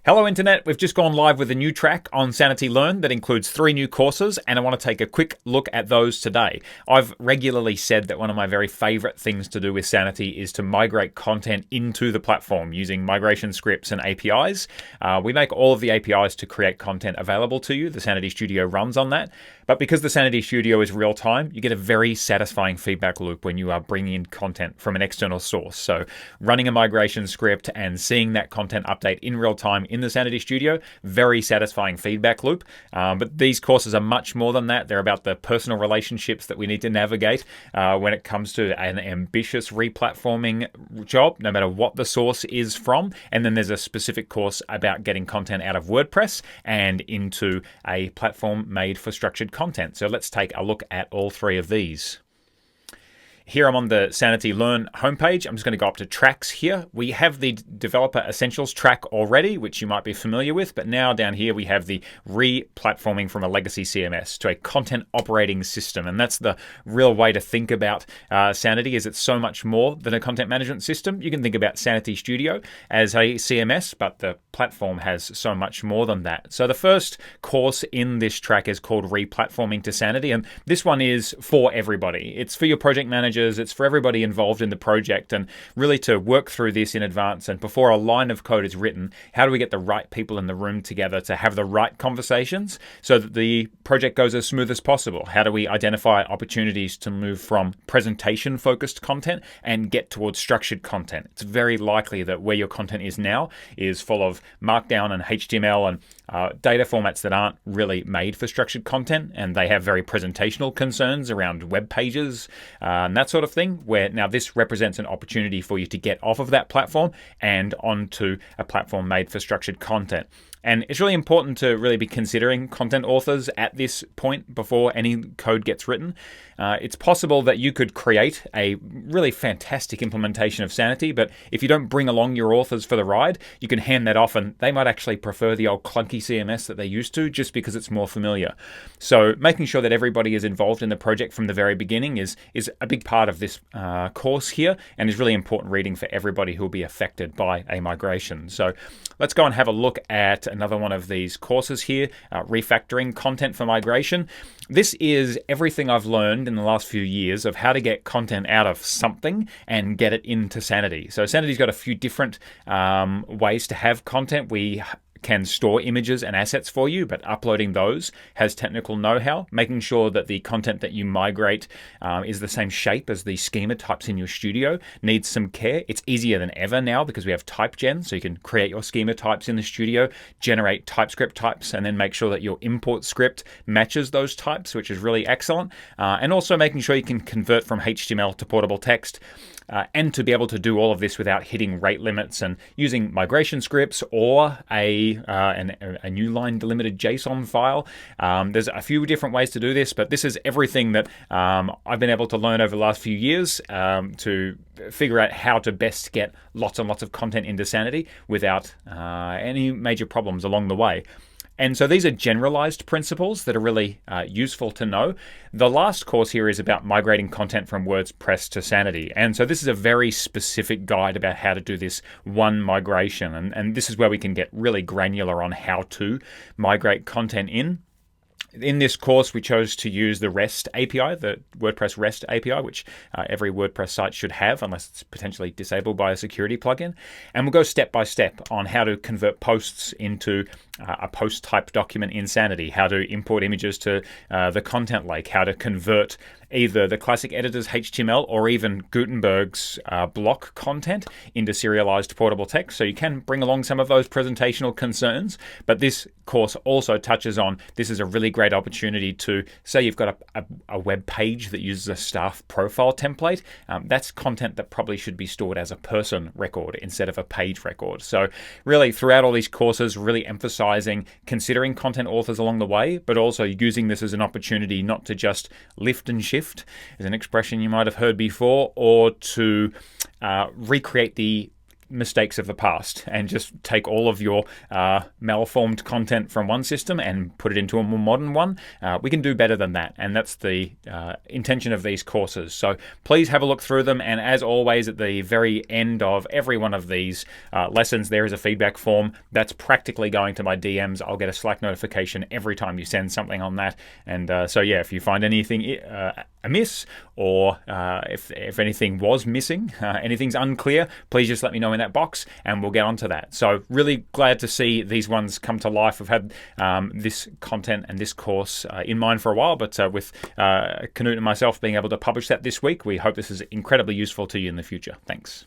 Hello Internet, we've just gone live with a new track on Sanity Learn that includes 3 new courses, and I want to take a quick look at those today. I've regularly said that one of my very favorite things to do with Sanity is to migrate content into the platform using migration scripts and APIs. We make all of the APIs to create content available to you. The Sanity Studio runs on that. But because the Sanity Studio is real time, you get a very satisfying feedback loop when you are bringing in content from an external source. So running a migration script and seeing that content update in real time in the Sanity Studio, very satisfying feedback loop. But these courses are much more than that. They're about the personal relationships that we need to navigate when it comes to an ambitious replatforming job, no matter what the source is from. And then there's a specific course about getting content out of WordPress and into a platform made for structured content. So let's take a look at all 3 of these. Here I'm on the Sanity Learn homepage. I'm just going to go up to tracks here. We have the Developer Essentials track already, which you might be familiar with, but now down here we have the re-platforming from a legacy CMS to a content operating system. And that's the real way to think about Sanity, is it's so much more than a content management system. You can think about Sanity Studio as a CMS, but the platform has so much more than that. So the first course in this track is called Re-platforming to Sanity, and this one is for everybody. It's for your project manager. It's for everybody involved in the project, and really to work through this in advance and before a line of code is written, how do we get the right people in the room together to have the right conversations so that the project goes as smooth as possible? How do we identify opportunities to move from presentation focused content and get towards structured content? It's very likely that where your content is now is full of Markdown and HTML and data formats that aren't really made for structured content, and they have very presentational concerns around web pages and that sort of thing, where now this represents an opportunity for you to get off of that platform and onto a platform made for structured content. And it's really important to really be considering content authors at this point before any code gets written. It's possible that you could create a really fantastic implementation of Sanity, but if you don't bring along your authors for the ride, you can hand that off and they might actually prefer the old clunky CMS that they used to just because it's more familiar. So making sure that everybody is involved in the project from the very beginning is a big part of this course here, and is really important reading for everybody who will be affected by a migration. So let's go and have a look at another one of these courses here, Refactoring Content for Migration. This is everything I've learned in the last few years of how to get content out of something and get it into Sanity. So Sanity's got a few different ways to have content. We can store images and assets for you, but uploading those has technical know-how. Making sure that the content that you migrate is the same shape as the schema types in your studio needs some care. It's easier than ever now because we have type gen, so you can create your schema types in the studio, generate TypeScript types, and then make sure that your import script matches those types, which is really excellent. And also making sure you can convert from HTML to portable text. And to be able to do all of this without hitting rate limits and using migration scripts or a new line delimited JSON file. There's a few different ways to do this, but this is everything that I've been able to learn over the last few years to figure out how to best get lots and lots of content into Sanity without any major problems along the way. And so these are generalized principles that are really useful to know. The last course here is about migrating content from WordPress to Sanity. And so this is a very specific guide about how to do this one migration. And this is where we can get really granular on how to migrate content in. In this course, we chose to use the REST API, the WordPress REST API, which every WordPress site should have, unless it's potentially disabled by a security plugin. And we'll go step by step on how to convert posts into a post type document in Sanity, how to import images to the content lake, how to convert either the classic editor's HTML or even Gutenberg's block content into serialized portable text. So you can bring along some of those presentational concerns, but this course also touches on, this is a really great opportunity to, say you've got a web page that uses a staff profile template. That's content that probably should be stored as a person record instead of a page record. So really throughout all these courses, really emphasizing considering content authors along the way, but also using this as an opportunity not to just lift and shift, is an expression you might have heard before, or to recreate the mistakes of the past and just take all of your malformed content from one system and put it into a more modern one. We can do better than that, and that's the intention of these courses. So please have a look through them, and as always, at the very end of every one of these lessons, there is a feedback form that's practically going to my DMs. I'll get a Slack notification every time you send something on that. And so yeah, if you find anything amiss, or if anything was missing, anything's unclear, please just let me know in that box and we'll get onto that. So really glad to see these ones come to life. I've had this content and this course in mind for a while, but with Canute and myself being able to publish that this week, we hope this is incredibly useful to you in the future. Thanks.